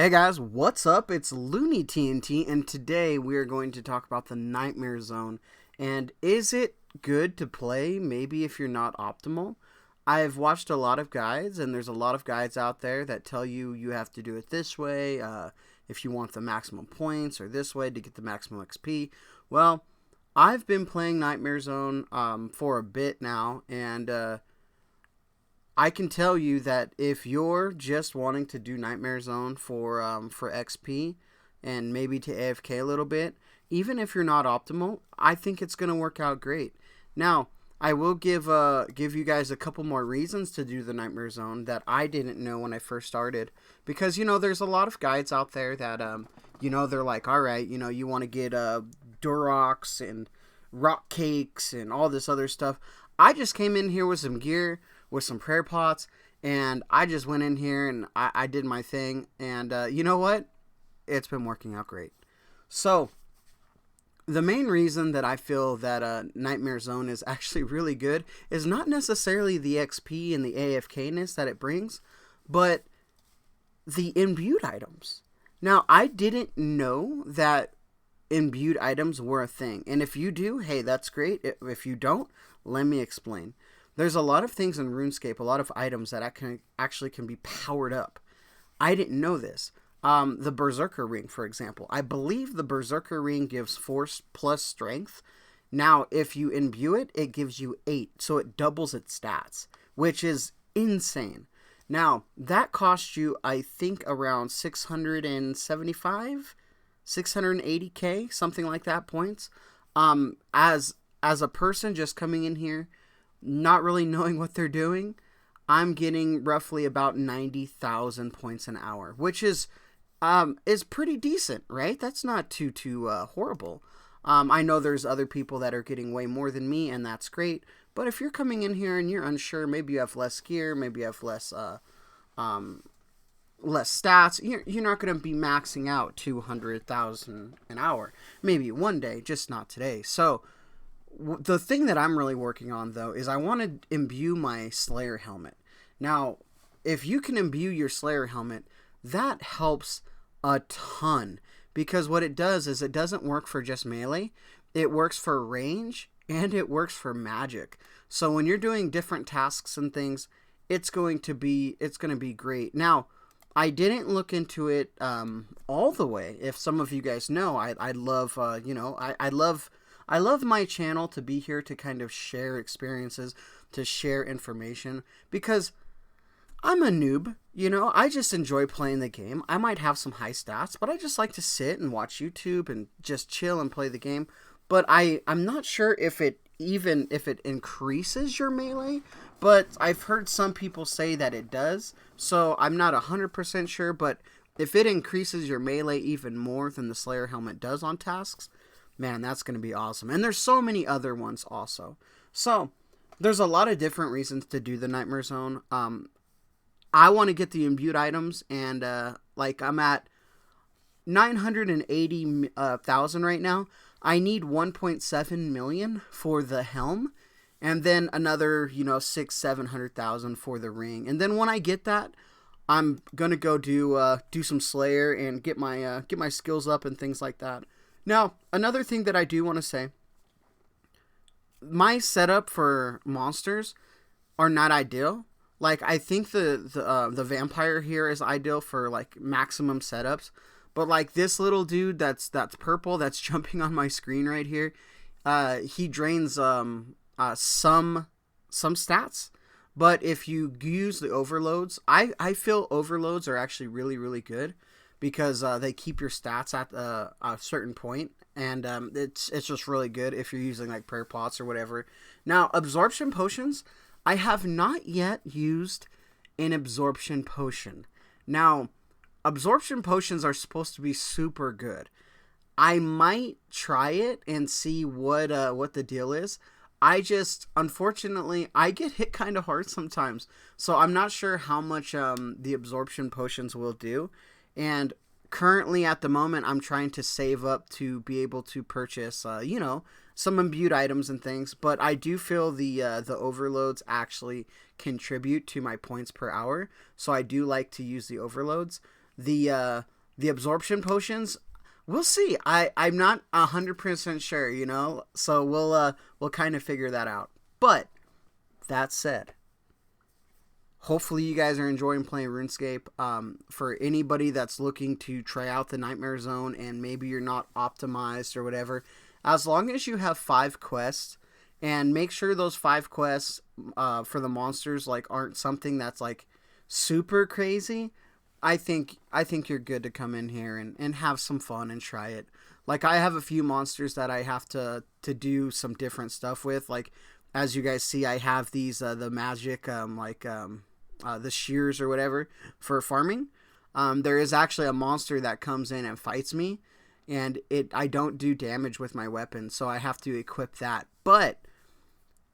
Hey guys, what's up? It's Looney TNT, and today we are going to talk about the Nightmare Zone. And is it good to play? Maybe if you're not optimal. I've watched a lot of guides, and there's a lot of guides out there that tell you you have to do it this way if you want the maximum points, or this way to get the maximum XP. Well, I've been playing Nightmare Zone for a bit now, and I can tell you that if you're just wanting to do Nightmare Zone for XP and maybe to AFK a little bit, even if you're not optimal, I think it's gonna work out great. Now, I will give you guys a couple more reasons to do the Nightmare Zone that I didn't know when I first started, because there's a lot of guides out there that they're like, all right, you want to get Durox and rock cakes and all this other stuff. I just came in here with some gear, with some prayer pots, and I just went in here and I did my thing, and you know what? It's been working out great. So, the main reason that I feel that Nightmare Zone is actually really good is not necessarily the XP and the AFK-ness that it brings, but the imbued items. Now, I didn't know that imbued items were a thing, and if you do, hey, that's great. If you don't, let me explain. There's a lot of things in RuneScape, a lot of items that actually can be powered up. I didn't know this. The Berserker Ring, for example. I believe the Berserker Ring gives Force plus Strength. Now, if you imbue it, it gives you 8, so it doubles its stats, which is insane. Now, that costs you, I think, around 675, 680k, something like that, points. As a person just coming in here, not really knowing what they're doing, I'm getting roughly about 90,000 points an hour, which is pretty decent, right? That's not too horrible. I know there's other people that are getting way more than me, and that's great. But if you're coming in here and you're unsure, maybe you have less gear, maybe you have less stats, you're not going to be maxing out 200,000 an hour. Maybe one day, just not today. So the thing that I'm really working on, though, is I want to imbue my Slayer helmet. Now, if you can imbue your Slayer helmet, that helps a ton. Because what it does is it doesn't work for just melee. It works for range, and it works for magic. So when you're doing different tasks and things, it's going to be great. Now, I didn't look into it all the way. If some of you guys know, I love, I love my channel to be here to kind of share experiences, to share information, because I'm a noob, I just enjoy playing the game. I might have some high stats, but I just like to sit and watch YouTube and just chill and play the game. But I'm not sure if it increases your melee, but I've heard some people say that it does, so I'm not 100% sure, but if it increases your melee even more than the Slayer helmet does on tasks, man, that's going to be awesome. And there's so many other ones also. So, there's a lot of different reasons to do the Nightmare Zone. I want to get the imbued items, and I'm at 980,000 right now. I need 1.7 million for the helm, and then another, 700,000 for the ring. And then when I get that, I'm gonna go do some Slayer and get my skills up and things like that. Now, another thing that I do want to say, my setup for monsters are not ideal. Like, I think the vampire here is ideal for, like, maximum setups. But, like, this little dude that's purple, that's jumping on my screen right here, he drains some stats. But if you use the overloads, I feel overloads are actually really, really good, because they keep your stats at a certain point, and it's just really good if you're using, like, prayer pots or whatever. Now, absorption potions, I have not yet used an absorption potion. Now, absorption potions are supposed to be super good. I might try it and see what the deal is. Unfortunately, I get hit kind of hard sometimes, so I'm not sure how much the absorption potions will do. And currently, at the moment, I'm trying to save up to be able to purchase, some imbued items and things. But I do feel the overloads actually contribute to my points per hour, so I do like to use the overloads. The absorption potions, we'll see. I'm not 100% sure, so we'll kind of figure that out. But that said, hopefully you guys are enjoying playing RuneScape. For anybody that's looking to try out the Nightmare Zone and maybe you're not optimized or whatever, as long as you have 5 quests, and make sure those 5 quests for the monsters aren't something that's super crazy, I think you're good to come in here and have some fun and try it. I have a few monsters that I have to do some different stuff with. As you guys see, I have these the magic the shears or whatever for farming. There is actually a monster that comes in and fights me, and I don't do damage with my weapon, so I have to equip that. But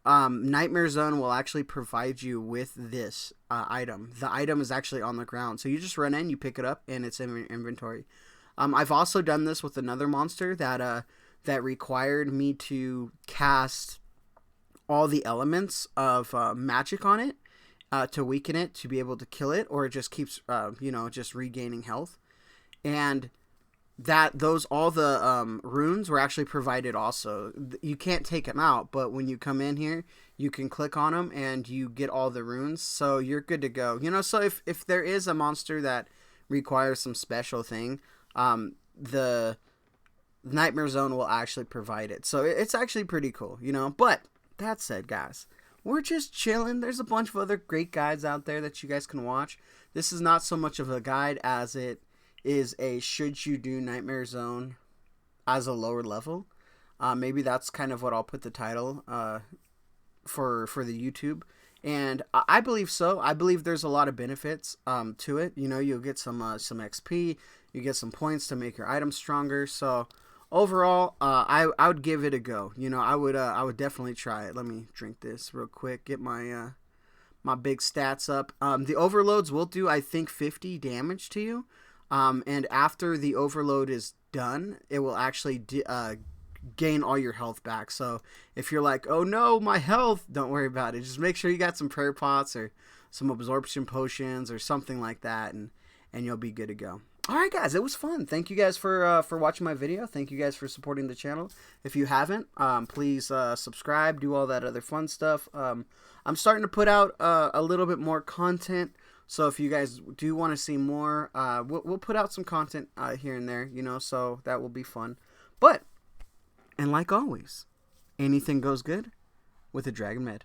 Nightmare Zone will actually provide you with this item. The item is actually on the ground, so you just run in, you pick it up, and it's in your inventory. I've also done this with another monster that required me to cast all the elements of magic on it to weaken it, to be able to kill it, or it just keeps just regaining health. And all the runes were actually provided also. You can't take them out, but when you come in here, you can click on them and you get all the runes, so you're good to go. So if there is a monster that requires some special thing, the Nightmare Zone will actually provide it. So it's actually pretty cool, But that said, guys, we're just chilling. There's a bunch of other great guides out there that you guys can watch. This is not so much of a guide as it is a should you do Nightmare Zone as a lower level. Maybe that's kind of what I'll put the title for the YouTube. And I believe so. I believe there's a lot of benefits to it. You'll get some XP, you get some points to make your items stronger. So overall, I would give it a go. I would definitely try it. Let me drink this real quick. Get my my big stats up. The overloads will do, I think, 50 damage to you. And after the overload is done, it will actually gain all your health back. So if you're like, oh no, my health, don't worry about it. Just make sure you got some prayer pots or some absorption potions or something like that, and you'll be good to go. All right, guys, it was fun. Thank you guys for watching my video. Thank you guys for supporting the channel. If you haven't, please subscribe, do all that other fun stuff. I'm starting to put out a little bit more content. So if you guys do want to see more, we'll put out some content here and there, so that will be fun. But, and like always, anything goes good with a Dragon Med.